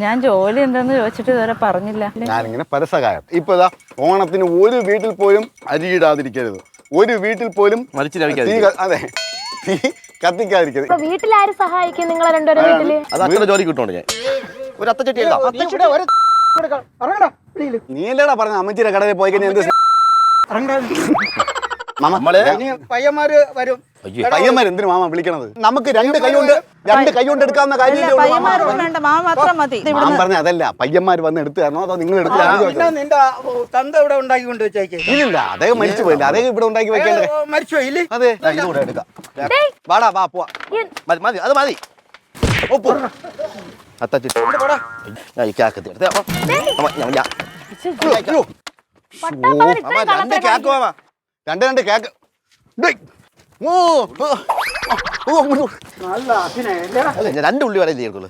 ഞാൻ ജോലി എന്തെന്ന് ചോദിച്ചിട്ട് ഇതുവരെ പറഞ്ഞില്ല. ഞാനിങ്ങനെ പരസഹായം. ഇപ്പൊ ഇതാ ഓണത്തിന് ഒരു വീട്ടിൽ പോലും അരിയിടാതിരിക്കരുത്, ഒരു വീട്ടിൽ പോലും അതെ തീ കത്തിക്കാതിരിക്കരുത്. വീട്ടിലാരും സഹായിക്കും നിങ്ങളെ രണ്ടുപേരും വീട്ടില്? അത് ജോലി കിട്ടുന്നുണ്ട്. ഞാൻ ഒരു അത്തച്ചട്ടി നീ അല്ലേടാ പറഞ്ഞ അമ്മച്ചിയുടെ കടയിൽ പോയി കഴിഞ്ഞാൽ എന്ത് പയ്യന്മാര് വരും. പയ്യന്മാർ എന്തിനു മാമ വിളിക്കണത്? നമുക്ക് രണ്ട് കൈ കൊണ്ട് എടുക്കാവുന്ന കാര്യമല്ലേ പറഞ്ഞ. അതല്ല, പയ്യന്മാർ വന്ന് എടുത്തു തരണോ അതോ നിങ്ങൾ എടുത്തു? നിന്റെ തന്ത ഇവിടെ ഉണ്ടാക്കിക്കൊണ്ട് വെച്ചേക്കേ. ഇല്ല, അദ്ദേഹം മരിച്ചു പോയില്ല, അദ്ദേഹം ഇവിടെ ഉണ്ടാക്കി വെക്കേണ്ടത്. മരിച്ചു പോയില്ലേ? അതെ, ഇതുകൂടെ എടുക്കാം. വാടാ വാ പോവാ. മതി അത് മതി. രണ്ട് കേക്ക്. നല്ല അഭിനയം. രണ്ട് ഉള്ളി വരെ ചെയ്യത്തുള്ളൂ.